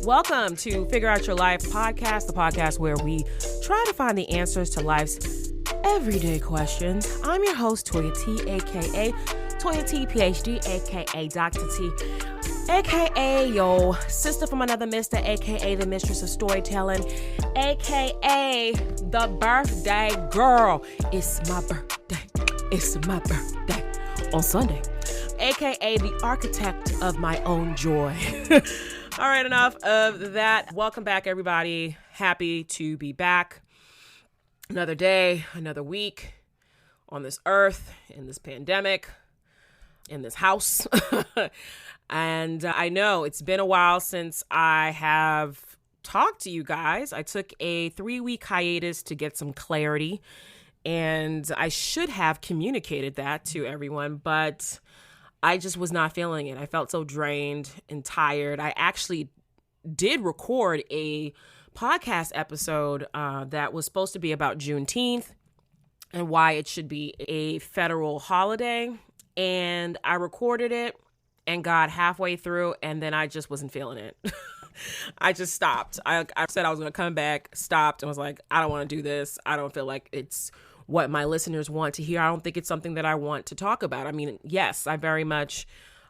Welcome to Figure Out Your Life podcast, the podcast where we try to find the answers to life's everyday questions. I'm your host, Toya T, a.k.a. Toya T, PhD, a.k.a. Dr. T, a.k.a. yo sister from another mister, a.k.a. the mistress of storytelling, a.k.a. the birthday girl. It's my birthday. It's my birthday on Sunday, a.k.a. the architect of my own joy. All right, enough of that. Welcome back, everybody. Happy to be back. Another day, another week on this earth, in this pandemic, in this house. And I know it's been a while since I have talked to you guys. I took a 3-week hiatus to get some clarity, and I should have communicated that to everyone, but I just was not feeling it. I felt so drained and tired. I actually did record a podcast episode that was supposed to be about Juneteenth and why it should be a federal holiday. And I recorded it and got halfway through, and then I just wasn't feeling it. I just stopped. I said I was going to come back, stopped, and was like, I don't want to do this. I don't feel like it's what my listeners want to hear. I don't think it's something that I want to talk about. I mean, yes, I very much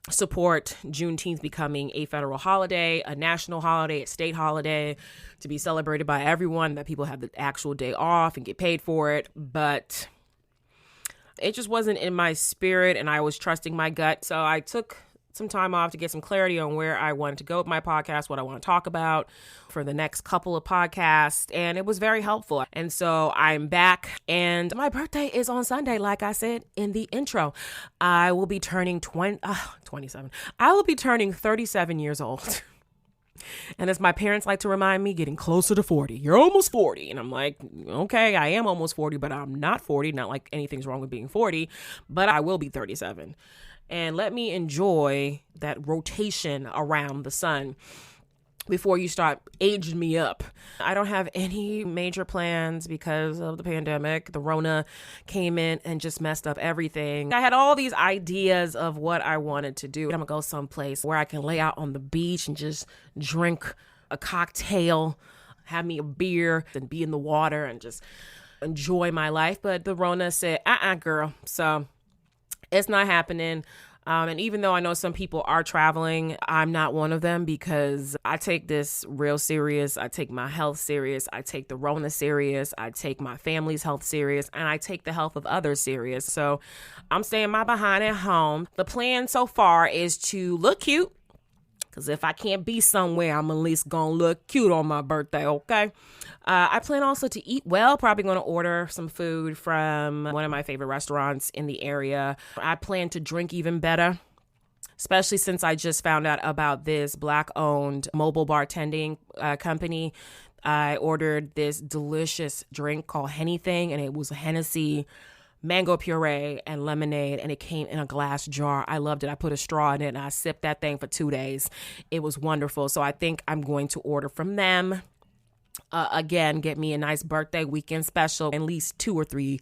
support Juneteenth becoming a federal holiday, a national holiday, a state holiday, to be celebrated by everyone, that people have the actual day off and get paid for it. But it just wasn't in my spirit, and I was trusting my gut. So I took some time off to get some clarity on where I wanted to go with my podcast, what I want to talk about for the next couple of podcasts, and it was very helpful. And so I'm back, and my birthday is on Sunday, like I said in the intro. I will be turning 27. I will be turning 37 years old. And as my parents like to remind me, getting closer to 40. You're almost 40. And I'm like, okay, I am almost 40, but I'm not 40. Not like anything's wrong with being 40, but I will be 37. And let me enjoy that rotation around the sun before you start aging me up. I don't have any major plans because of the pandemic. The Rona came in and just messed up everything. I had all these ideas of what I wanted to do. I'm gonna go someplace where I can lay out on the beach and just drink a cocktail, have me a beer, and be in the water and just enjoy my life. But the Rona said, girl. So it's not happening. And even though I know some people are traveling, I'm not one of them, because I take this real serious. I take my health serious. I take the Rona serious. I take my family's health serious, and I take the health of others serious. So I'm staying my behind at home. The plan so far is to look cute, because if I can't be somewhere, I'm at least going to look cute on my birthday, okay? I plan also to eat well, probably going to order some food from one of my favorite restaurants in the area. I plan to drink even better, especially since I just found out about this Black-owned mobile bartending company. I ordered this delicious drink called Hennything, and it was a Hennessy, mango puree, and lemonade, and it came in a glass jar. I loved it. I put a straw in it, and I sipped that thing for 2 days. It was wonderful. So I think I'm going to order from them. Again, get me a nice birthday weekend special, at least 2 or 3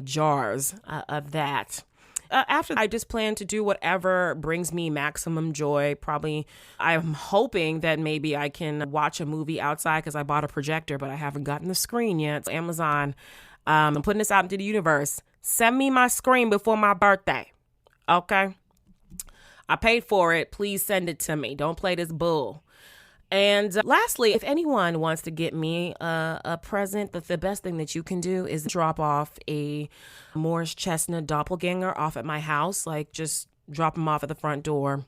jars of that. After I just plan to do whatever brings me maximum joy. Probably, I'm hoping that maybe I can watch a movie outside, because I bought a projector, but I haven't gotten the screen yet. So Amazon, I'm putting this out into the universe. Send me my screen before my birthday. Okay? I paid for it. Please send it to me. Don't play this bull. And lastly, if anyone wants to get me a present, the best thing that you can do is drop off a Morris Chestnut doppelganger off at my house. Like, just drop them off at the front door.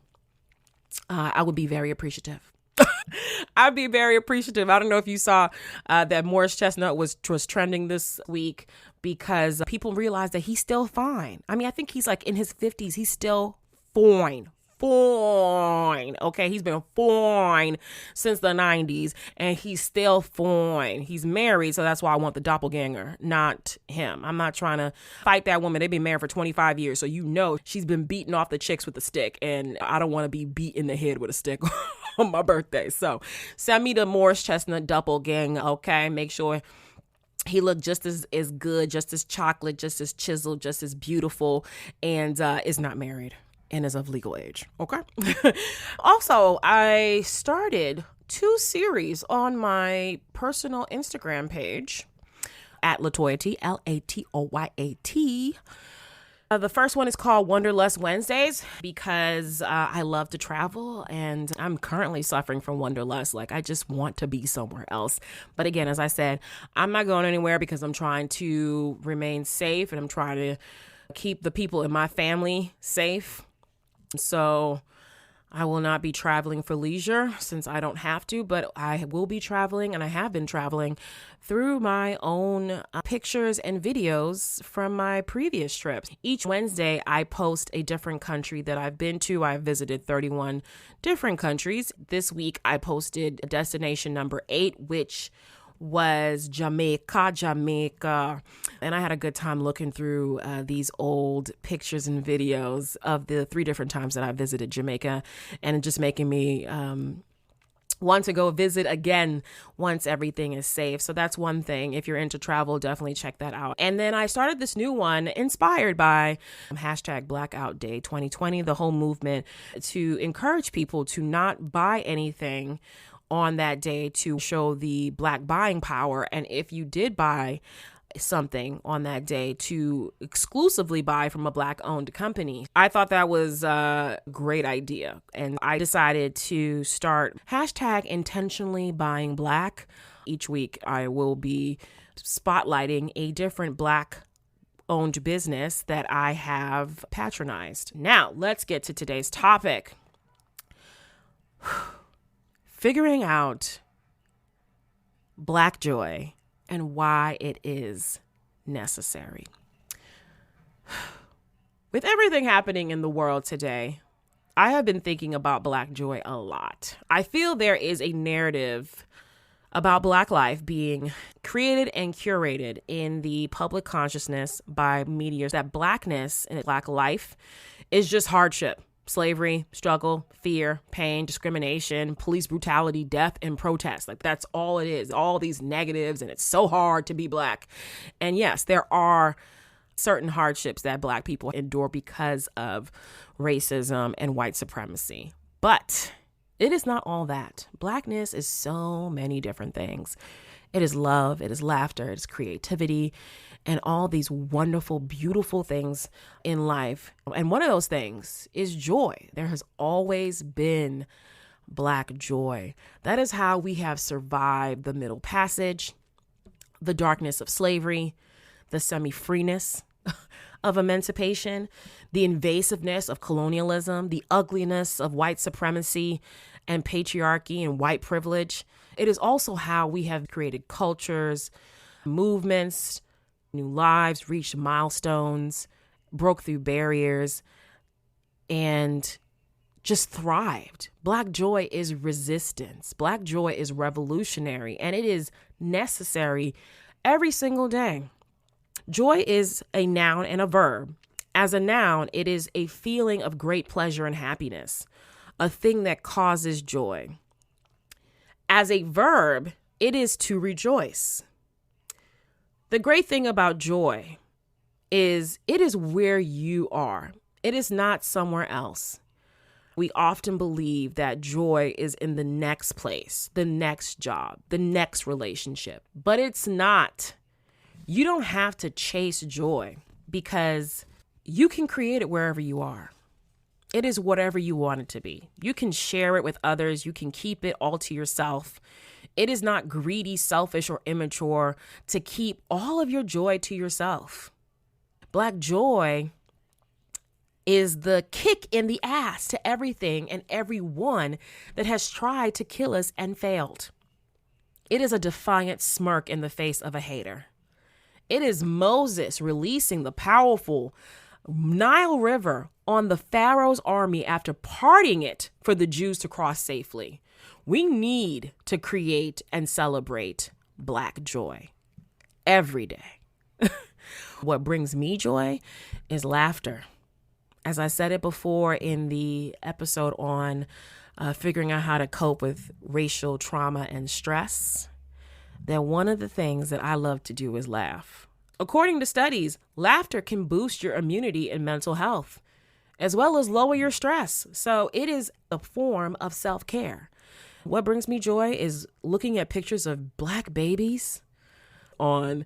I would be very appreciative. I'd be very appreciative. I don't know if you saw that Morris Chestnut was trending this week, because people realized that he's still fine. I mean, I think he's like in his 50s. He's still fine. Okay, he's been fine since the 90s, and he's still fine. He's married, so that's why I want the doppelganger, not him. I'm not trying to fight that woman. They've been married for 25 years, so you know she's been beating off the chicks with a stick, and I don't want to be beat in the head with a stick on my birthday. So send me the Morris Chestnut doppelganger, okay? Make sure he looked just as good, just as chocolate, just as chiseled, just as beautiful, and is not married and is of legal age. Okay. Also, I started 2 series on my personal Instagram page at Latoyat, Latoyat. The first one is called Wanderlust Wednesdays because I love to travel and I'm currently suffering from wanderlust. Like, I just want to be somewhere else. But again, as I said, I'm not going anywhere because I'm trying to remain safe and I'm trying to keep the people in my family safe. So I will not be traveling for leisure since I don't have to, but I will be traveling, and I have been traveling through my own pictures and videos from my previous trips. Each Wednesday, I post a different country that I've been to. I've visited 31 different countries. This week, I posted destination number 8, which was Jamaica. And I had a good time looking through these old pictures and videos of the 3 different times that I visited Jamaica, and just making me want to go visit again once everything is safe. So that's one thing. If you're into travel, definitely check that out. And then I started this new one inspired by hashtag Blackout Day 2020, the whole movement to encourage people to not buy anything on that day to show the Black buying power. And if you did buy something on that day, to exclusively buy from a Black owned company. I thought that was a great idea. And I decided to start hashtag intentionally buying Black. Each week I will be spotlighting a different Black owned business that I have patronized. Now let's get to today's topic. Figuring out Black joy and why it is necessary. With everything happening in the world today, I have been thinking about Black joy a lot. I feel there is a narrative about Black life being created and curated in the public consciousness by media that Blackness and Black life is just hardship. Slavery, struggle, fear, pain, discrimination, police brutality, death, and protest. Like, that's all it is. All these negatives, and it's so hard to be Black. And yes, there are certain hardships that Black people endure because of racism and white supremacy. But it is not all that. Blackness is so many different things. It is love, it is laughter, it is creativity, and all these wonderful, beautiful things in life. And one of those things is joy. There has always been Black joy. That is how we have survived the Middle Passage, the darkness of slavery, the semi-freeness of emancipation, the invasiveness of colonialism, the ugliness of white supremacy and patriarchy and white privilege. It is also how we have created cultures, movements, new lives, reached milestones, broke through barriers, and just thrived. Black joy is resistance. Black joy is revolutionary, and it is necessary every single day. Joy is a noun and a verb. As a noun, it is a feeling of great pleasure and happiness, a thing that causes joy. As a verb, it is to rejoice. The great thing about joy is it is where you are. It is not somewhere else. We often believe that joy is in the next place, the next job, the next relationship, but it's not. You don't have to chase joy because you can create it wherever you are. It is whatever you want it to be. You can share it with others. You can keep it all to yourself. It is not greedy, selfish, or immature to keep all of your joy to yourself. Black joy is the kick in the ass to everything and everyone that has tried to kill us and failed. It is a defiant smirk in the face of a hater. It is Moses releasing the powerful Nile River on the Pharaoh's army after parting it for the Jews to cross safely. We need to create and celebrate Black joy every day. What brings me joy is laughter. As I said it before in the episode on figuring out how to cope with racial trauma and stress, that one of the things that I love to do is laugh. According to studies, laughter can boost your immunity and mental health, as well as lower your stress. So it is a form of self-care. What brings me joy is looking at pictures of Black babies on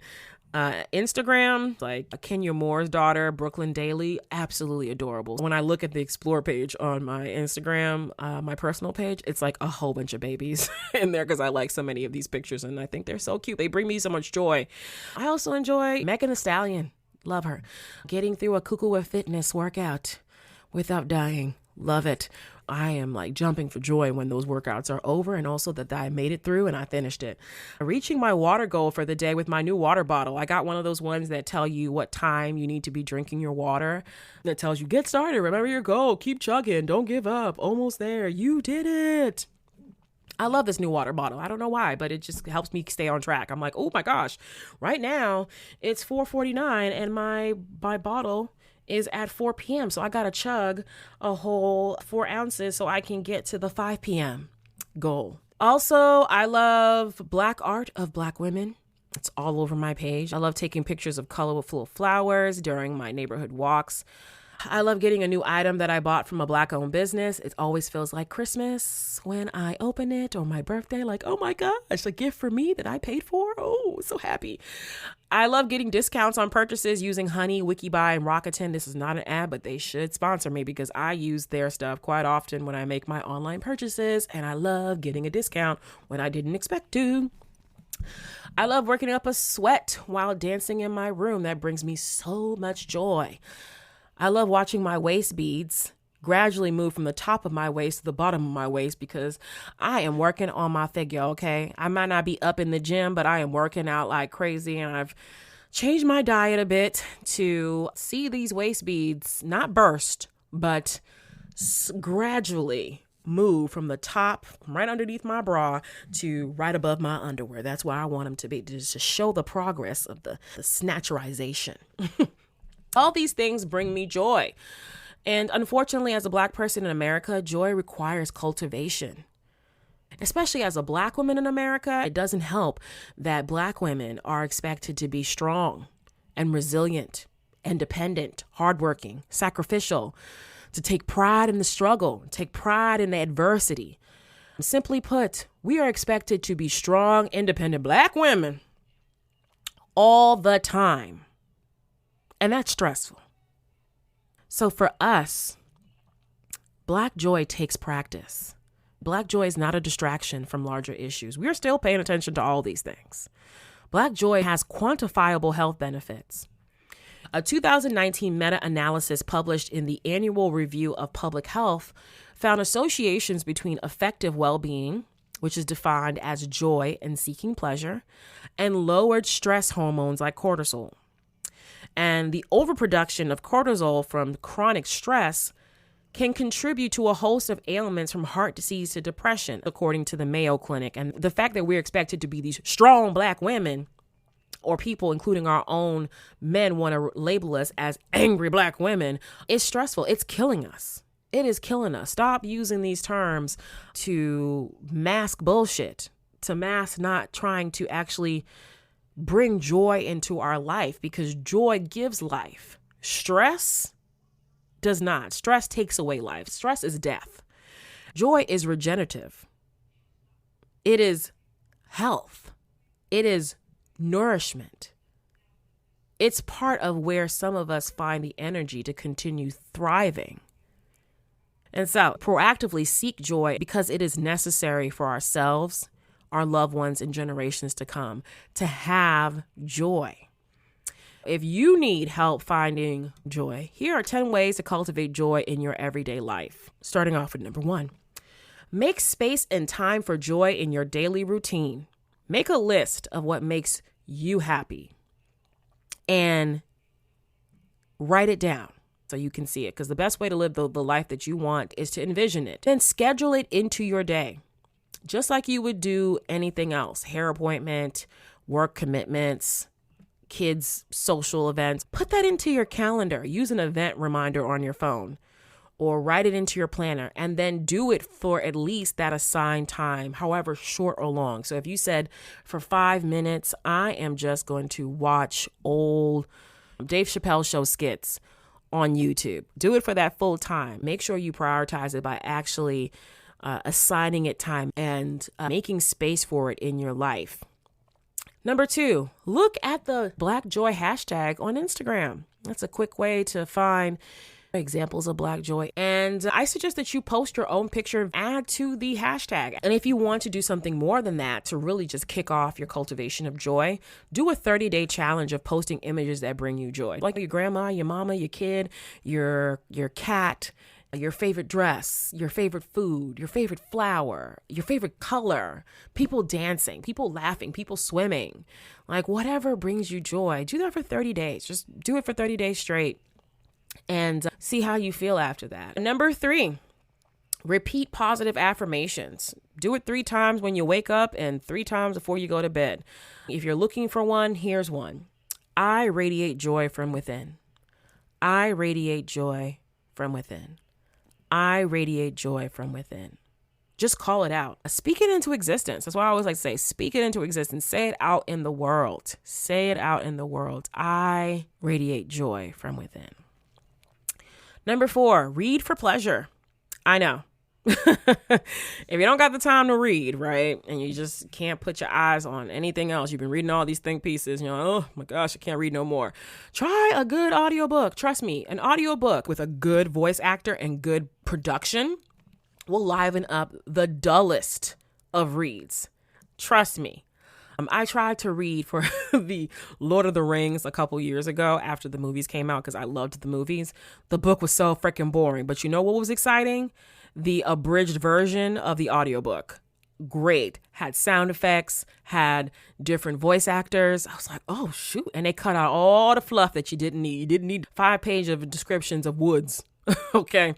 Instagram, like Kenya Moore's daughter, Brooklyn Daly, absolutely adorable. When I look at the Explore page on my Instagram, my personal page, it's like a whole bunch of babies in there because I like so many of these pictures and I think they're so cute. They bring me so much joy. I also enjoy Megan Thee Stallion. Love her. Getting through a Cuckoo with Fitness workout without dying. Love it. I am like jumping for joy when those workouts are over, and also that I made it through and I finished it. Reaching my water goal for the day with my new water bottle. I got one of those ones that tell you what time you need to be drinking your water. That tells you, get started, remember your goal, keep chugging, don't give up, almost there, you did it. I love this new water bottle. I don't know why, but it just helps me stay on track. I'm like, oh my gosh, right now it's 4:49 and my bottle is at 4 p.m. So I got to chug a whole 4 ounces so I can get to the 5 p.m. goal. Also, I love Black art of Black women. It's all over my page. I love taking pictures of colorful flowers during my neighborhood walks. I love getting a new item that I bought from a Black-owned business. It always feels like Christmas when I open it, or my birthday, like, oh my gosh, a gift for me that I paid for. Oh, so happy. I love getting discounts on purchases using Honey, Wikibuy, and Rakuten. This is not an ad, but they should sponsor me because I use their stuff quite often when I make my online purchases, and I love getting a discount when I didn't expect to. I love working up a sweat while dancing in my room. That brings me so much joy. I love watching my waist beads gradually move from the top of my waist to the bottom of my waist because I am working on my figure, okay? I might not be up in the gym, but I am working out like crazy, and I've changed my diet a bit to see these waist beads not burst, but gradually move from the top, right underneath my bra, to right above my underwear. That's where I want them to be, to show the progress of the snatcherization. All these things bring me joy. And unfortunately, as a Black person in America, joy requires cultivation. Especially as a Black woman in America, it doesn't help that Black women are expected to be strong and resilient, independent, hardworking, sacrificial, to take pride in the struggle, take pride in the adversity. Simply put, we are expected to be strong, independent Black women all the time. And that's stressful. So for us, Black joy takes practice. Black joy is not a distraction from larger issues. We are still paying attention to all these things. Black joy has quantifiable health benefits. A 2019 meta-analysis published in the Annual Review of Public Health found associations between effective well-being, which is defined as joy and seeking pleasure, and lowered stress hormones like cortisol. And the overproduction of cortisol from chronic stress can contribute to a host of ailments from heart disease to depression, according to the Mayo Clinic. And the fact that we're expected to be these strong Black women, or people, including our own men, want to label us as angry Black women, is stressful. It's killing us. It is killing us. Stop using these terms to mask bullshit, to mask not trying to actually bring joy into our life, because joy gives life. Stress does not. Stress takes away life. Stress is death. Joy is regenerative. It is health. It is nourishment. It's part of where some of us find the energy to continue thriving. And so proactively seek joy because it is necessary for ourselves, our loved ones, and generations to come to have joy. If you need help finding joy, here are 10 ways to cultivate joy in your everyday life. Starting off with number 1, make space and time for joy in your daily routine. Make a list of what makes you happy and write it down so you can see it, because the best way to live the life that you want is to envision it. Then schedule it into your day, just like you would do anything else. Hair appointment, work commitments, kids' social events. Put that into your calendar. Use an event reminder on your phone or write it into your planner, and then do it for at least that assigned time, however short or long. So if you said for 5 minutes, I am just going to watch old Dave Chappelle show skits on YouTube. Do it for that full time. Make sure you prioritize it by actually assigning it time and making space for it in your life. Number 2, look at the Black Joy hashtag on Instagram. That's a quick way to find examples of Black Joy. And I suggest that you post your own picture and add to the hashtag. And if you want to do something more than that to really just kick off your cultivation of joy, do a 30-day challenge of posting images that bring you joy. Like your grandma, your mama, your kid, your cat, your favorite dress, your favorite food, your favorite flower, your favorite color, people dancing, people laughing, people swimming, like whatever brings you joy. Do that for 30 days. Just do it for 30 days straight and see how you feel after that. Number 3, repeat positive affirmations. Do it 3 times when you wake up and 3 times before you go to bed. If you're looking for one, here's one. I radiate joy from within. I radiate joy from within. I radiate joy from within. Just call it out. Speak it into existence. That's why I always like to say, speak it into existence. Say it out in the world. Say it out in the world. I radiate joy from within. Number 4, read for pleasure. I know. If you don't got the time to read, right, and you just can't put your eyes on anything else, you've been reading all these think pieces, you're like, oh my gosh, I can't read no more. Try a good audiobook. Trust me, an audiobook with a good voice actor and good production will liven up the dullest of reads. Trust me. I tried to read for the Lord of the Rings a couple years ago after the movies came out because I loved the movies. The book was so freaking boring. But you know what was exciting? The abridged version of the audiobook. Great. Had sound effects, had different voice actors. I was like, oh, shoot. And they cut out all the fluff that you didn't need. You didn't need 5 pages of descriptions of woods. Okay.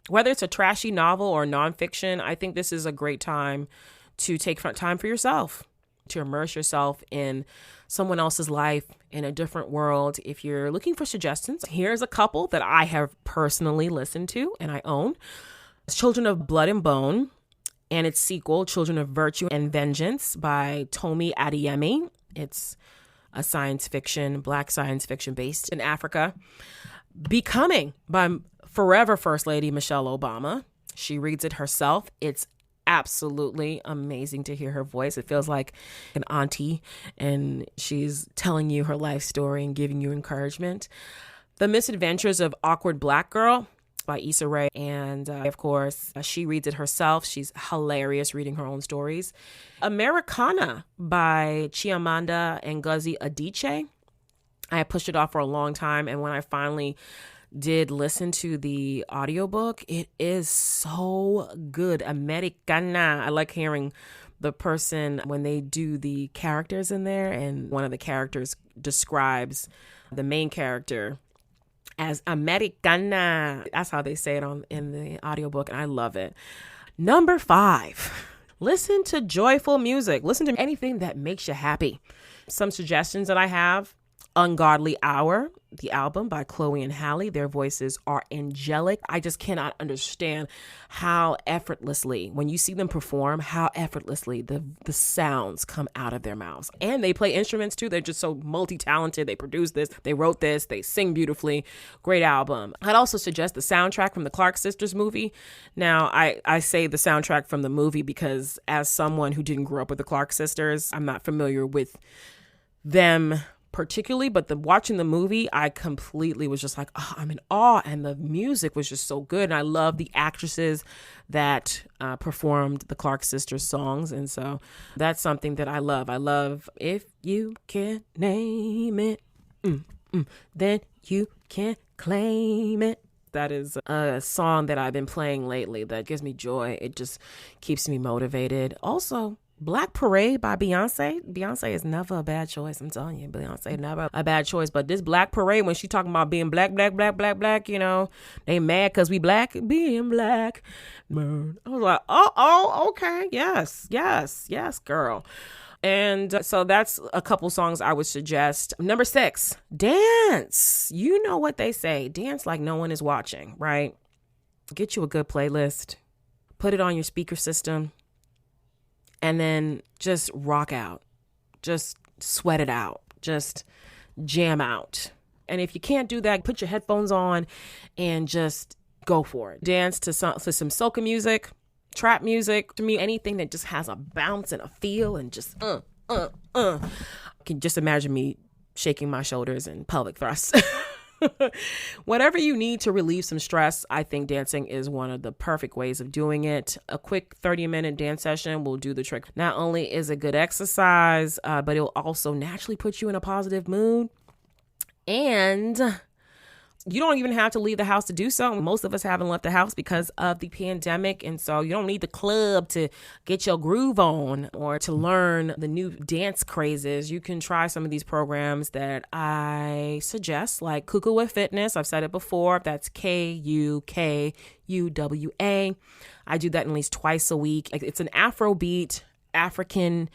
Whether it's a trashy novel or nonfiction, I think this is a great time to take time for yourself, to immerse yourself in someone else's life in a different world. If you're looking for suggestions, here's a couple that I have personally listened to and I own. Children of Blood and Bone and its sequel, Children of Virtue and Vengeance by Tomi Adeyemi. It's a science fiction, Black science fiction based in Africa. Becoming by forever First Lady Michelle Obama. She reads it herself. It's absolutely amazing to hear her voice. It feels like an auntie and she's telling you her life story and giving you encouragement. The Misadventures of Awkward Black Girl by Issa Rae. And of course, she reads it herself. She's hilarious reading her own stories. Americana by Chimamanda Ngozi Adichie. I had pushed it off for a long time. And when I finally did listen to the audiobook, it is so good. Americana. I like hearing the person when they do the characters in there. And one of the characters describes the main character as Americana. That's how they say it in the audiobook, and I love it. Number 5, listen to joyful music. Listen to anything that makes you happy. Some suggestions that I have: Ungodly Hour, the album by Chloe and Halle. Their voices are angelic. I just cannot understand how effortlessly, when you see them perform, how effortlessly the sounds come out of their mouths. And they play instruments too. They're just so multi-talented. They produced this, they wrote this, they sing beautifully. Great album. I'd also suggest the soundtrack from the Clark Sisters movie. Now, I say the soundtrack from the movie because as someone who didn't grow up with the Clark Sisters, I'm not familiar with them particularly, but watching the movie, I completely was just like, oh, I'm in awe, and the music was just so good, and I love the actresses that performed the Clark Sisters songs, and so that's something that I love. I love If You Can't Name It, then you can't claim it. That is a song that I've been playing lately that gives me joy. It just keeps me motivated. Also, Black Parade by Beyonce. Beyonce is never a bad choice. I'm telling you, Beyonce never a bad choice. But this Black Parade, when she talking about being black, you know, they mad because we black, being black. Man. I was like, oh, okay. Yes, girl. And so that's a couple songs I would suggest. Number 6, dance. You know what they say. Dance like no one is watching, right? Get you a good playlist. Put it on your speaker system. And then just rock out, just sweat it out, just jam out. And if you can't do that, put your headphones on and just go for it. Dance to some soca music. Trap music, to me, anything that just has a bounce and a feel and just can just imagine me shaking my shoulders and pelvic thrusts. Whatever you need to relieve some stress, I think dancing is one of the perfect ways of doing it. A quick 30-minute dance session will do the trick. Not only is it good exercise, but it will also naturally put you in a positive mood. And you don't even have to leave the house to do so. Most of us haven't left the house because of the pandemic. And so you don't need the club to get your groove on or to learn the new dance crazes. You can try some of these programs that I suggest, like Cultivate Fitness. I've said it before. That's Kukuwa. I do that at least twice a week. It's an Afrobeat, African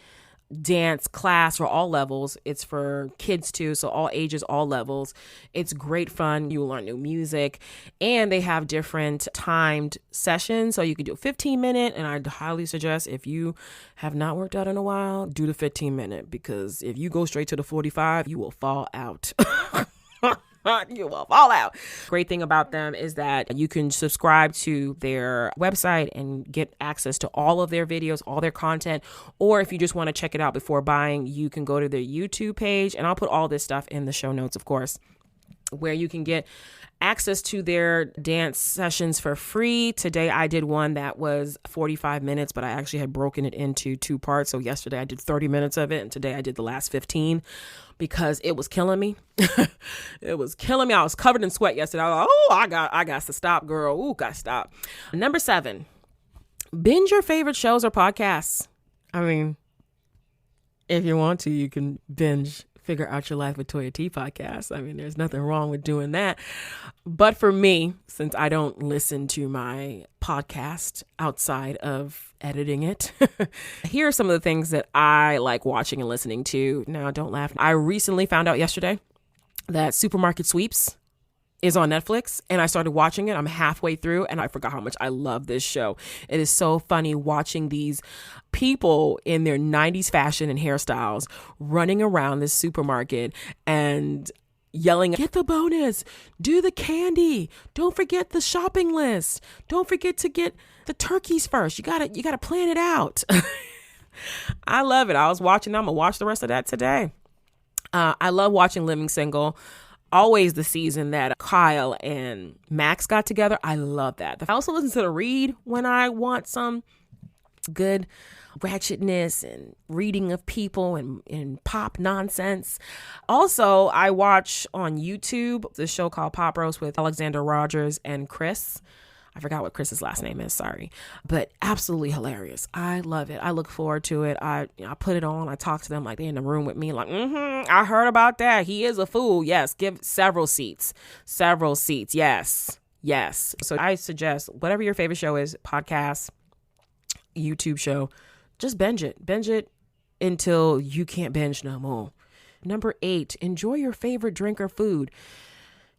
dance class for all levels. It's for kids too, so all ages, all levels. It's great fun. You will learn new music, and they have different timed sessions, so you can do a 15-minute, and I highly suggest, if you have not worked out in a while, do the 15-minute, because if you go straight to the 45, you will fall out. You will fall out. Great thing about them is that you can subscribe to their website and get access to all of their videos, all their content. Or if you just want to check it out before buying, you can go to their YouTube page. And I'll put all this stuff in the show notes, of course, where you can get access to their dance sessions for free. Today I did one that was 45 minutes, but I actually had broken it into 2 parts. So yesterday I did 30 minutes of it, and today I did the last 15 because it was killing me. It was killing me. I was covered in sweat yesterday. I was like, I got to stop, girl. Ooh, got to stop. Number 7, binge your favorite shows or podcasts. I mean, if you want to, you can binge Figure Out Your Life with Toya T podcast. I mean, there's nothing wrong with doing that. But for me, since I don't listen to my podcast outside of editing it, here are some of the things that I like watching and listening to. Now, don't laugh. I recently found out yesterday that Supermarket Sweeps is on Netflix, and I started watching it. I'm halfway through, and I forgot how much I love this show. It is so funny watching these people in their 90s fashion and hairstyles running around this supermarket and yelling, get the bonus, do the candy, don't forget the shopping list, don't forget to get the turkeys first. You gotta plan it out. I love it. I was watching. I'm gonna watch the rest of that today. I love watching Living Single. Always the season that Kyle and Max got together. I love that. I also listen to The Read when I want some good ratchetness and reading of people and pop nonsense. Also, I watch on YouTube this show called Pop Roast with Alexander Rogers and Chris. I forgot what Chris's last name is, sorry. But absolutely hilarious. I love it. I look forward to it. I put it on. I talk to them like they're in the room with me. Like, I heard about that. He is a fool. Yes. Give several seats. Several seats. Yes. Yes. So I suggest whatever your favorite show is, podcast, YouTube show, just binge it. Binge it until you can't binge no more. Number 8, enjoy your favorite drink or food.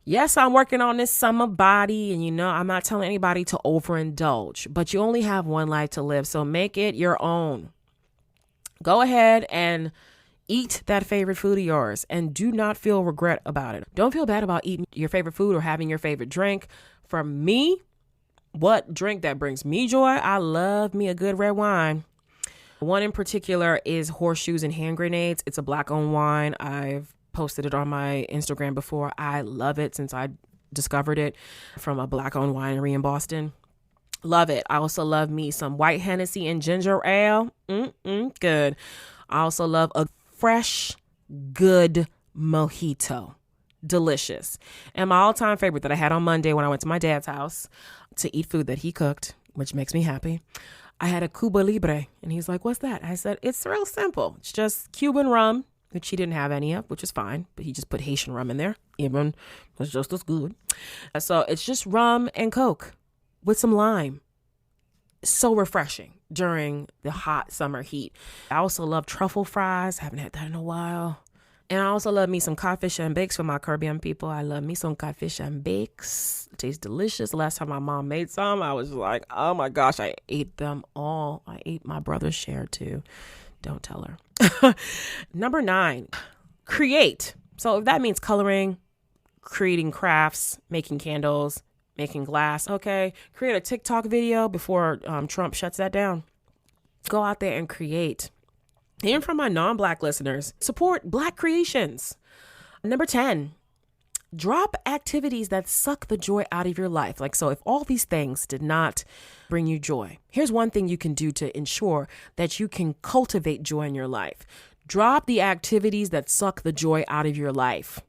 Yes, I'm working on this summer body, and I'm not telling anybody to overindulge, but you only have one life to live, so make it your own. Go ahead and eat that favorite food of yours, and do not feel regret about it. Don't feel bad about eating your favorite food or having your favorite drink. For me, what drink that brings me joy? I love me a good red wine. One in particular is Horseshoes and Hand Grenades. It's a Black-owned wine. I've posted it on my Instagram before. I love it since I discovered it from a Black-owned winery in Boston. Love it. I also love me some white Hennessy and ginger ale. Good. I also love a fresh, good mojito. Delicious. And my all-time favorite that I had on Monday when I went to my dad's house to eat food that he cooked, which makes me happy, I had a Cuba Libre. And he's like, what's that? I said, it's real simple. It's just Cuban rum, which he didn't have any of, which is fine. But he just put Haitian rum in there. Even was just as good. So it's just rum and Coke with some lime. So refreshing during the hot summer heat. I also love truffle fries. Haven't had that in a while. And I also love me some codfish and bakes for my Caribbean people. I love me some codfish and bakes. It tastes delicious. The last time my mom made some, I was like, oh my gosh, I ate them all. I ate my brother's share too. Don't tell her. Number 9, create. So if that means coloring, creating crafts, making candles, making glass. Okay. Create a TikTok video before Trump shuts that down. Go out there and create. And for my non-Black listeners, support Black creations. Number 10, drop activities that suck the joy out of your life. Like, so if all these things did not bring you joy, here's one thing you can do to ensure that you can cultivate joy in your life. Drop the activities that suck the joy out of your life.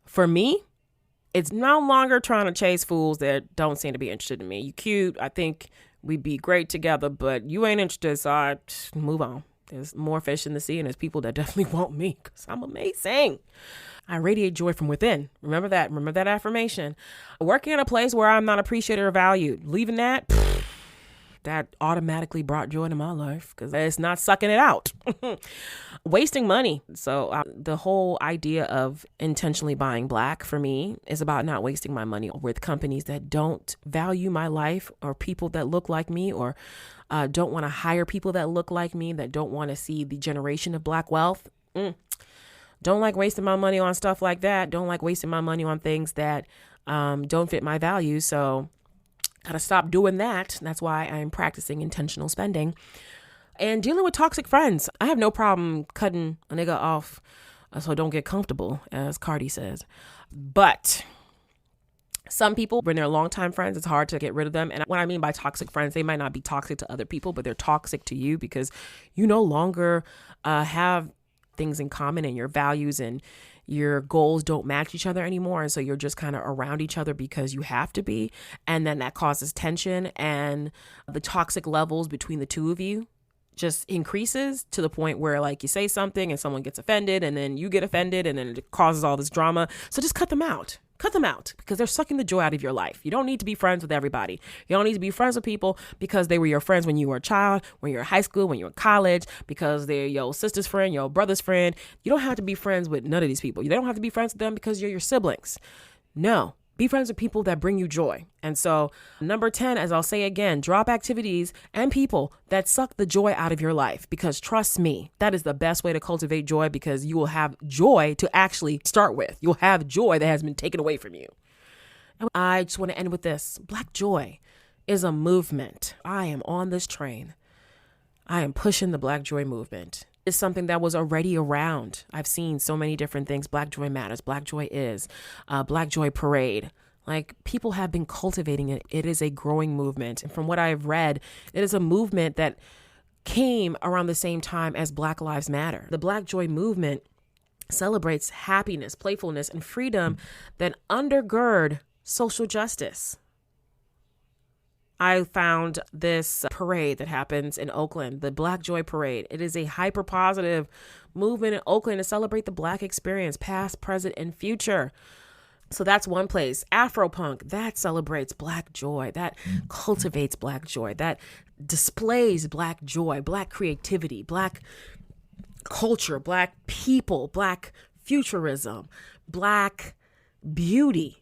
For me, it's no longer trying to chase fools that don't seem to be interested in me. You cute. I think we'd be great together, but you ain't interested, so I move on. There's more fish in the sea, and there's people that definitely want me because I'm amazing. I radiate joy from within. Remember that. Remember that affirmation. Working in a place where I'm not appreciated or valued. Leaving that, that automatically brought joy to my life because it's not sucking it out. Wasting money. So the whole idea of intentionally buying Black for me is about not wasting my money with companies that don't value my life or people that look like me or don't want to hire people that look like me, that don't want to see the generation of Black wealth. Don't like wasting my money on stuff like that. Don't like wasting my money on things that don't fit my values. So gotta stop doing that. That's why I'm practicing intentional spending and dealing with toxic friends. I have no problem cutting a nigga off so don't get comfortable, as Cardi says. But some people, when they're longtime friends, it's hard to get rid of them. And what I mean by toxic friends, they might not be toxic to other people, but they're toxic to you because you no longer have things in common and your values and your goals don't match each other anymore. And so you're just kind of around each other because you have to be. And then that causes tension and the toxic levels between the two of you just increases to the point where like you say something and someone gets offended and then you get offended and then it causes all this drama. So just cut them out. Cut them out because they're sucking the joy out of your life. You don't need to be friends with everybody. You don't need to be friends with people because they were your friends when you were a child, when you were in high school, when you were in college, because they're your sister's friend, your brother's friend. You don't have to be friends with none of these people. You don't have to be friends with them because you're your siblings. No. Be friends with people that bring you joy. And so number 10, as I'll say again, drop activities and people that suck the joy out of your life, because trust me, that is the best way to cultivate joy because you will have joy to actually start with. You'll have joy that has been taken away from you. And I just want to end with this. Black joy is a movement. I am on this train. I am pushing the Black joy movement. Is something that was already around. I've seen so many different things. Black Joy Matters. Black Joy is. Black Joy Parade. Like, people have been cultivating it. It is a growing movement. And from what I've read, it is a movement that came around the same time as Black Lives Matter. The Black Joy movement celebrates happiness, playfulness, and freedom that undergird social justice. I found this parade that happens in Oakland, the Black Joy Parade. It is a hyper positive movement in Oakland to celebrate the Black experience, past, present, and future. So that's one place. Afropunk, that celebrates Black joy, that cultivates Black joy, that displays Black joy, Black creativity, Black culture, Black people, Black futurism, Black beauty.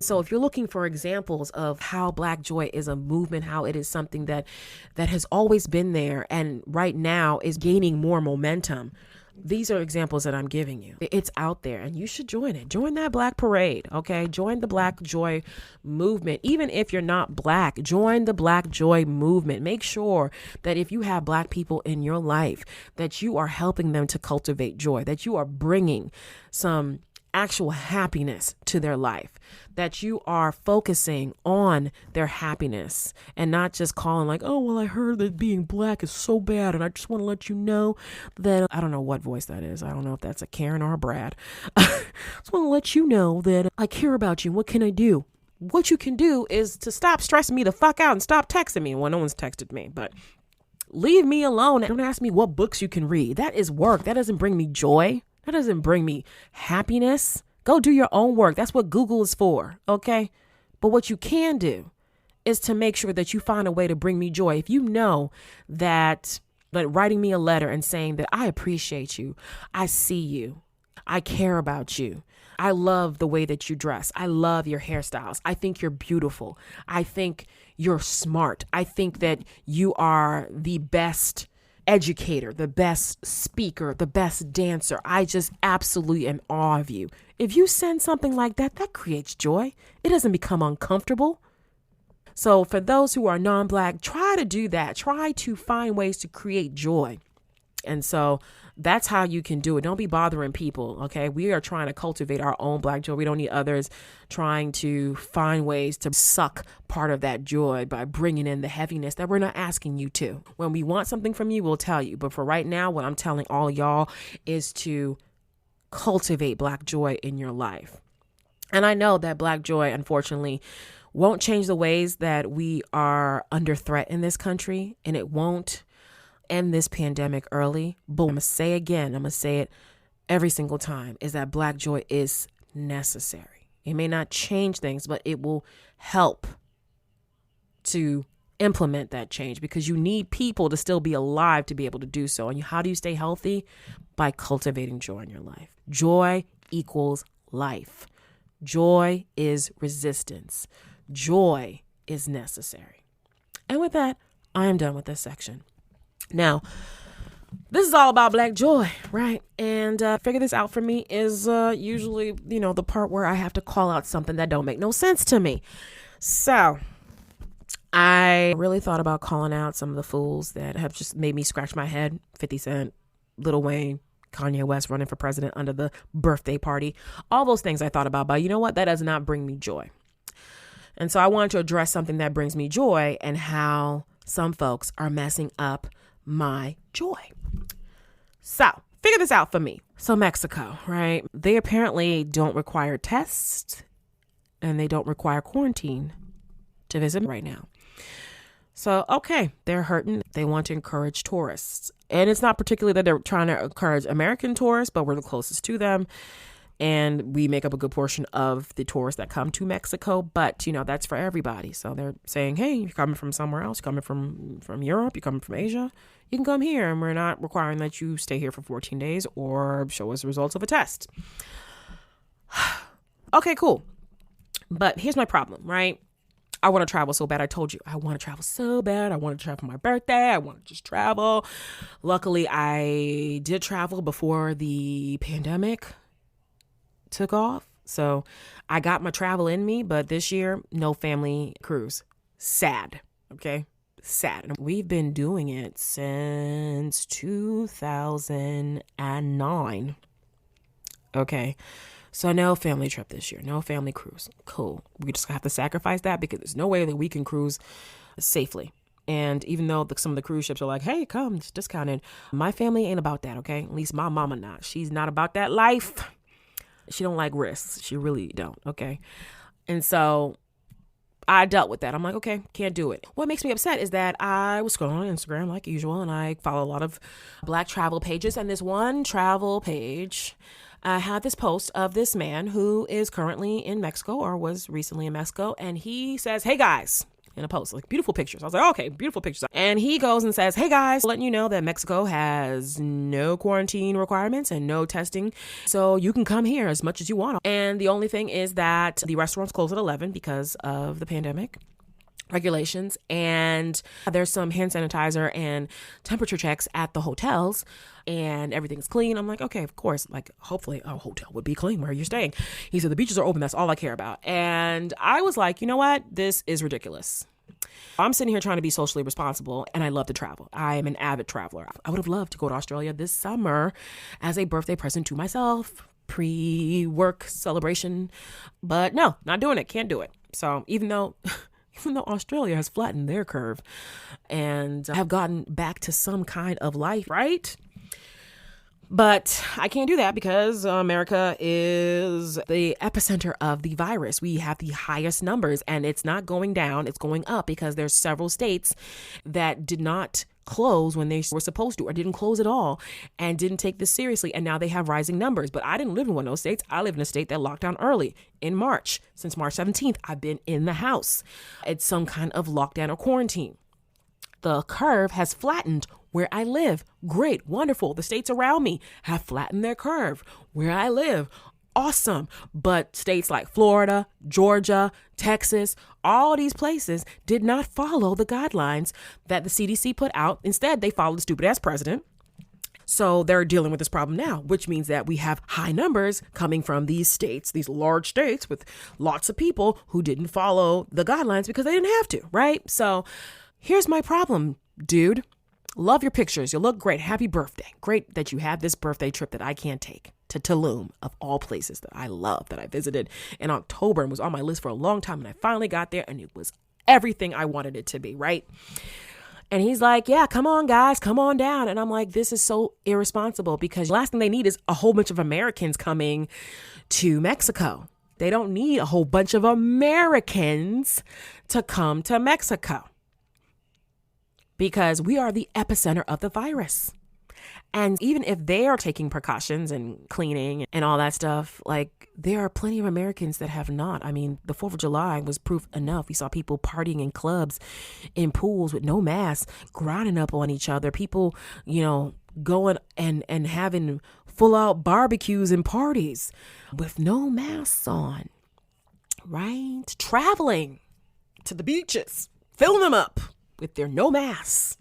So if you're looking for examples of how Black joy is a movement, how it is something that has always been there and right now is gaining more momentum, these are examples that I'm giving you. It's out there and you should join it. Join that Black parade, okay? Join the Black joy movement. Even if you're not Black, join the Black joy movement. Make sure that if you have Black people in your life, that you are helping them to cultivate joy, that you are bringing some actual happiness to their life, that you are focusing on their happiness and not just calling like, oh, well, I heard that being Black is so bad. And I just want to let you know that I don't know what voice that is. I don't know if that's a Karen or a Brad. I just want to let you know that I care about you. What can I do? What you can do is to stop stressing me the fuck out and stop texting me. Well, no one's texted me, but leave me alone. Don't ask me what books you can read. That is work. That doesn't bring me joy. That doesn't bring me happiness. Go do your own work. That's what Google is for, okay? But what you can do is to make sure that you find a way to bring me joy. If you know that writing me a letter and saying that I appreciate you, I see you, I care about you, I love the way that you dress, I love your hairstyles, I think you're beautiful, I think you're smart, I think that you are the best educator, the best speaker, the best dancer. I just absolutely am in awe of you. If you send something like that, that creates joy. It doesn't become uncomfortable. So for those who are non-Black, try to do that. Try to find ways to create joy. And so that's how you can do it. Don't be bothering people. Okay. We are trying to cultivate our own Black joy. We don't need others trying to find ways to suck part of that joy by bringing in the heaviness that we're not asking you to. When we want something from you, we'll tell you. But for right now, what I'm telling all y'all is to cultivate Black joy in your life. And I know that Black joy, unfortunately, won't change the ways that we are under threat in this country, and it won't end this pandemic early. But I'm going to say again, I'm going to say it every single time, is that Black joy is necessary. It may not change things, but it will help to implement that change, because you need people to still be alive to be able to do so. And how do you stay healthy? By cultivating joy in your life. Joy equals life. Joy is resistance. Joy is necessary. And with that, I am done with this section. Now, this is all about Black joy, right? And figure this out for me is usually, the part where I have to call out something that don't make no sense to me. So I really thought about calling out some of the fools that have just made me scratch my head. 50 Cent, Lil Wayne, Kanye West running for president under the birthday party. All those things I thought about, but you know what? That does not bring me joy. And so I wanted to address something that brings me joy and how some folks are messing up my joy. So figure this out for me. So Mexico, right? They apparently don't require tests and they don't require quarantine to visit right now. So, okay, they're hurting. They want to encourage tourists. And it's not particularly that they're trying to encourage American tourists, but we're the closest to them. And we make up a good portion of the tourists that come to Mexico. But, that's for everybody. So they're saying, hey, you're coming from somewhere else, you're coming from Europe, you're coming from Asia, you can come here. And we're not requiring that you stay here for 14 days or show us the results of a test. Okay, cool. But here's my problem, right? I want to travel so bad. I told you, I want to travel so bad. I want to travel for my birthday. I want to just travel. Luckily, I did travel before the pandemic took off. So I got my travel in me, but this year, no family cruise. Sad. Okay. Sad. And we've been doing it since 2009. Okay. So no family trip this year, no family cruise. Cool. We just have to sacrifice that because there's no way that we can cruise safely. And even though some of the cruise ships are like, hey, come, it's discounted. My family ain't about that, okay? At least my mama not. She's not about that life. She don't like risks. She really don't, okay? And so I dealt with that. I'm like, okay, can't do it. What makes me upset is that I was scrolling on Instagram like usual, and I follow a lot of Black travel pages. And this one travel page had this post of this man who is currently in Mexico or was recently in Mexico. And he says, hey, guys, in a post, like beautiful pictures. I was like, okay, beautiful pictures. And he goes and says, hey, guys, letting you know that Mexico has no quarantine requirements and no testing. So you can come here as much as you want. And the only thing is that the restaurants close at 11 because of the pandemic regulations. And there's some hand sanitizer and temperature checks at the hotels and everything's clean. I'm like, okay, of course, like hopefully a hotel would be clean where you're staying. He said the beaches are open. That's all I care about. And I was like, you know what? This is ridiculous. I'm sitting here trying to be socially responsible and I love to travel. I am an avid traveler. I would have loved to go to Australia this summer as a birthday present to myself, pre-work celebration, but no, not doing it. Can't do it. So even though Australia has flattened their curve and have gotten back to some kind of life, right? But I can't do that because America is the epicenter of the virus. We have the highest numbers and it's not going down. It's going up because there's several states that did not close when they were supposed to or didn't close at all and didn't take this seriously. And now they have rising numbers. But I didn't live in one of those states. I live in a state that locked down early in March. Since March 17th, I've been in the house. It's some kind of lockdown or quarantine. The curve has flattened where I live. Great, wonderful. The states around me have flattened their curve where I live. Awesome. But states like Florida, Georgia, Texas, all these places did not follow the guidelines that the CDC put out. Instead, they followed the stupid ass president So they're dealing with this problem now, which means that we have high numbers coming from these states, these large states with lots of people who didn't follow the guidelines because they didn't have to, right? So here's my problem, dude. Love your pictures. You look great. Happy birthday. Great that you had this birthday trip that I can't take to Tulum, of all places that I love, that I visited in October and was on my list for a long time. And I finally got there and it was everything I wanted it to be, right? And he's like, yeah, come on, guys, come on down. And I'm like, this is so irresponsible because the last thing they need is a whole bunch of Americans coming to Mexico. They don't need a whole bunch of Americans to come to Mexico because we are the epicenter of the virus. And even if they are taking precautions and cleaning and all that stuff, like there are plenty of Americans that have not. I mean, the 4th of July was proof enough. We saw people partying in clubs, in pools with no masks, grinding up on each other. People, going and having full out barbecues and parties with no masks on, right? Traveling to the beaches, filling them up with their no masks,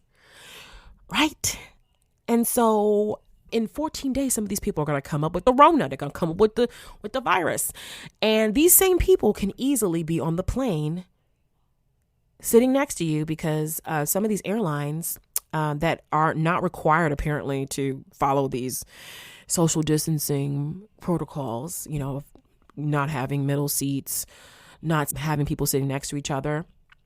right? And so in 14 days, some of these people are going to come up with the Rona. They're going to come up with the virus. And these same people can easily be on the plane sitting next to you because some of these airlines that are not required, apparently, to follow these social distancing protocols, not having middle seats, not having people sitting next to each other.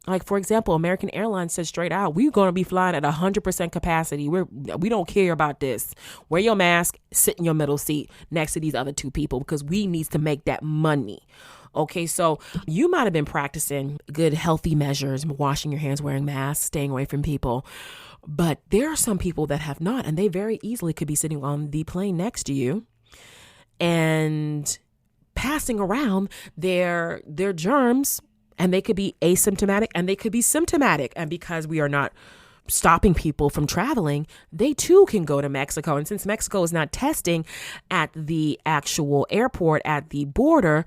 Like, for example, American Airlines said straight out, we're going to be flying at 100% capacity. We don't care about this. Wear your mask, sit in your middle seat next to these other two people because we need to make that money. Okay, so you might have been practicing good, healthy measures, washing your hands, wearing masks, staying away from people. But there are some people that have not, and they very easily could be sitting on the plane next to you and passing around their germs. And they could be asymptomatic and they could be symptomatic. And because we are not stopping people from traveling, they too can go to Mexico. And since Mexico is not testing at the actual airport, at the border,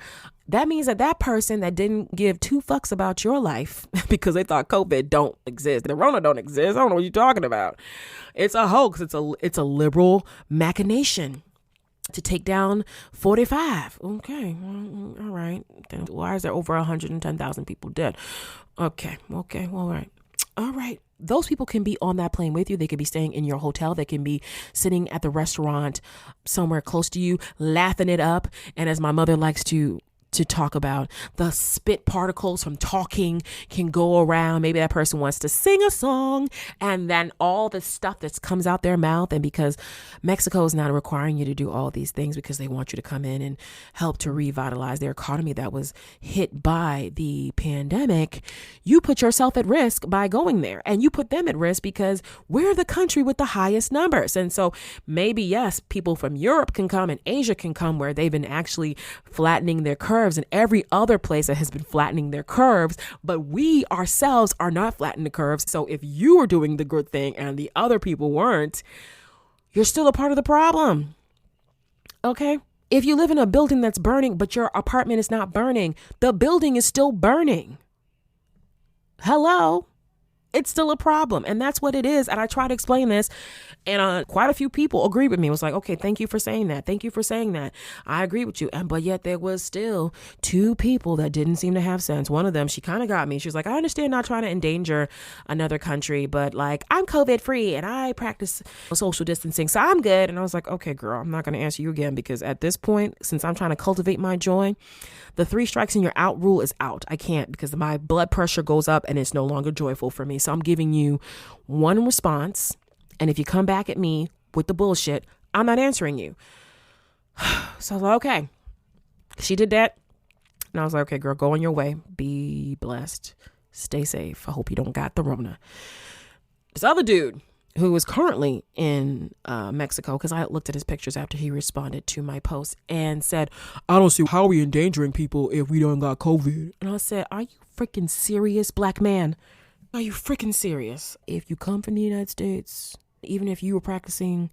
that means that person that didn't give two fucks about your life because they thought COVID don't exist, the Rona don't exist, I don't know what you're talking about. It's a hoax. It's a liberal machination to take down 45. Okay. All right. Then why is there over 110,000 people dead? Okay. All right. Those people can be on that plane with you. They could be staying in your hotel. They can be sitting at the restaurant somewhere close to you, laughing it up. And as my mother likes to talk about, the spit particles from talking can go around. Maybe that person wants to sing a song and then all the stuff that comes out their mouth. And because Mexico is not requiring you to do all these things because they want you to come in and help to revitalize their economy that was hit by the pandemic, you put yourself at risk by going there, and you put them at risk because we're the country with the highest numbers. And so maybe, yes, people from Europe can come and Asia can come where they've been actually flattening their curves, and every other place that has been flattening their curves, but we ourselves are not flattening the curves. So if you are doing the good thing and the other people weren't, you're still a part of the problem. Okay? If you live in a building that's burning, but your apartment is not burning, the building is still burning. Hello? It's still a problem. And that's what it is. And I try to explain this. And quite a few people agreed with me. It was like, okay, thank you for saying that. Thank you for saying that. I agree with you. But yet there was still two people that didn't seem to have sense. One of them, she kind of got me. She was like, I understand not trying to endanger another country, but like, I'm COVID free and I practice social distancing, so I'm good. And I was like, okay, girl, I'm not going to answer you again because at this point, since I'm trying to cultivate my joy, the 3 strikes and you're out rule is out. I can't because my blood pressure goes up and it's no longer joyful for me. So I'm giving you one response. And if you come back at me with the bullshit, I'm not answering you. So I was like, okay. She did that. And I was like, okay, girl, go on your way. Be blessed. Stay safe. I hope you don't got the Rona. This other dude who is currently in Mexico, because I looked at his pictures after he responded to my post and said, I don't see how we endangering people if we don't got COVID. And I said, are you freaking serious, black man? Are you freaking serious? If you come from the United States, even if you were practicing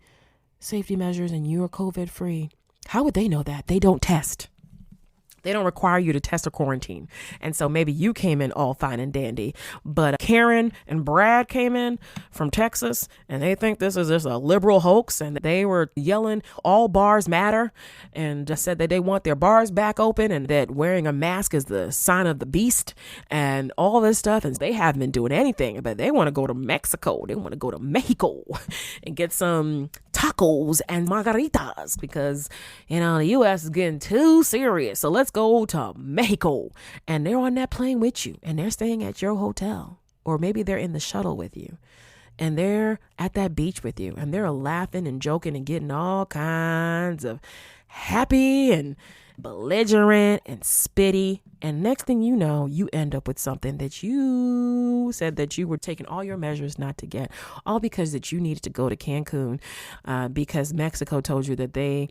safety measures and you are COVID free, how would they know that? They don't test. They don't require you to test or quarantine. And so maybe you came in all fine and dandy, but Karen and Brad came in from Texas and they think this is just a liberal hoax. And they were yelling all bars matter and said that they want their bars back open and that wearing a mask is the sign of the beast and all this stuff. And they haven't been doing anything, but they want to go to Mexico. They want to go to Mexico and get some tacos and margaritas because, the U.S. is getting too serious. So let's go to Mexico. And they're on that plane with you and they're staying at your hotel, or maybe they're in the shuttle with you and they're at that beach with you and they're laughing and joking and getting all kinds of happy and belligerent and spitty. And next thing you know, you end up with something that you said that you were taking all your measures not to get, all because that you needed to go to Cancun because Mexico told you that they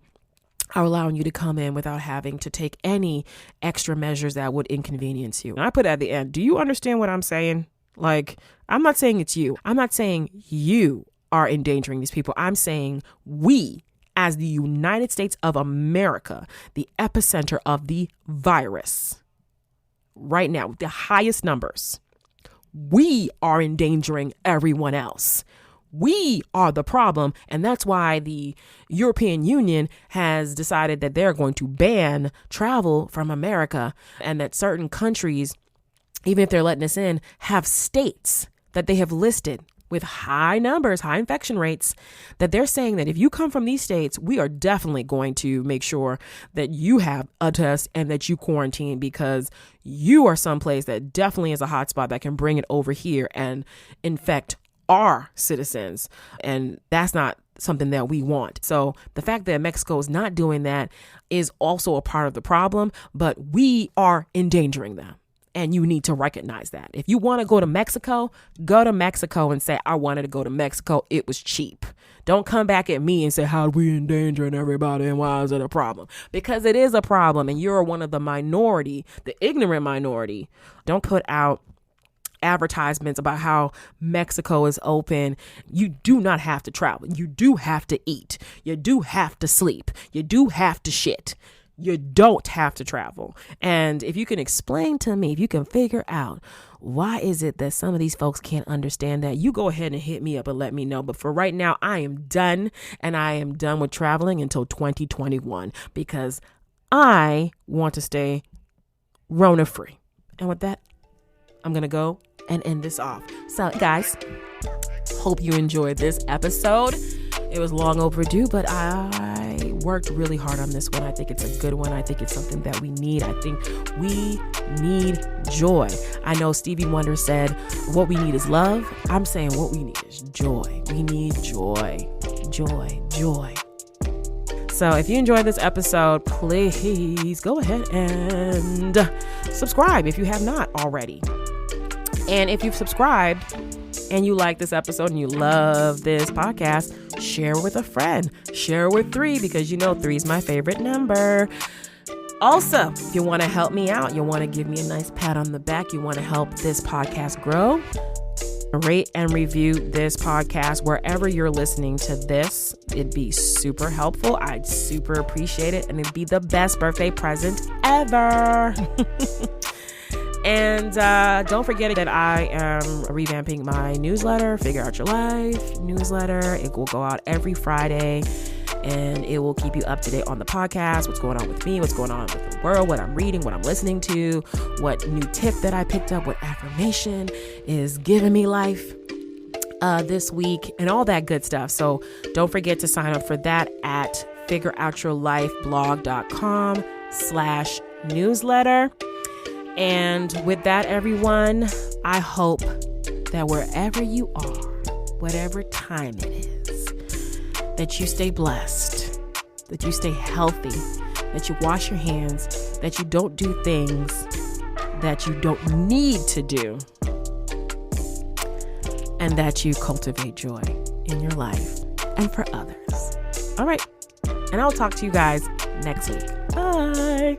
are allowing you to come in without having to take any extra measures that would inconvenience you. And I put at the end, do you understand what I'm saying? Like, I'm not saying it's you. I'm not saying you are endangering these people. I'm saying we, as the United States of America, the epicenter of the virus right now, the highest numbers, we are endangering everyone else. We are the problem. And that's why the European Union has decided that they're going to ban travel from America and that certain countries, even if they're letting us in, have states that they have listed with high numbers, high infection rates, that they're saying that if you come from these states, we are definitely going to make sure that you have a test and that you quarantine because you are someplace that definitely is a hotspot that can bring it over here and infect our citizens. And that's not something that we want. So the fact that Mexico is not doing that is also a part of the problem, but we are endangering them. And you need to recognize that. If you want to go to Mexico and say, I wanted to go to Mexico. It was cheap. Don't come back at me and say, how are we endangering everybody and why is it a problem? Because it is a problem and you're one of the minority, the ignorant minority. Don't put out advertisements about how Mexico is open. You do not have to travel. You do have to eat. You do have to sleep. You do have to shit. You don't have to travel. And if you can explain to me, if you can figure out why is it that some of these folks can't understand that, you go ahead and hit me up and let me know. But for right now, I am done, and I am done with traveling until 2021 because I want to stay Rona free. And with that, I'm going to go and end this off. So guys, hope you enjoyed this episode. It was long overdue, but I worked really hard on this one. I think it's a good one. I think it's something that we need. I think we need joy. I know Stevie Wonder said, what we need is love. I'm saying what we need is joy. We need joy, joy, joy. So if you enjoyed this episode, please go ahead and subscribe if you have not already. And if you've subscribed and you like this episode and you love this podcast, share with a friend, share with 3 because 3 is my favorite number. Also, if you want to help me out, you want to give me a nice pat on the back, you want to help this podcast grow, rate and review this podcast wherever you're listening to this. It'd be super helpful. I'd super appreciate it. And it'd be the best birthday present ever. And don't forget that I am revamping my newsletter, Figure Out Your Life newsletter. It will go out every Friday and it will keep you up to date on the podcast, what's going on with me, what's going on with the world, what I'm reading, what I'm listening to, what new tip that I picked up, what affirmation is giving me life this week, and all that good stuff. So don't forget to sign up for that at figureoutyourlifeblog.com/newsletter. And with that, everyone, I hope that wherever you are, whatever time it is, that you stay blessed, that you stay healthy, that you wash your hands, that you don't do things that you don't need to do, and that you cultivate joy in your life and for others. All right. And I'll talk to you guys next week. Bye.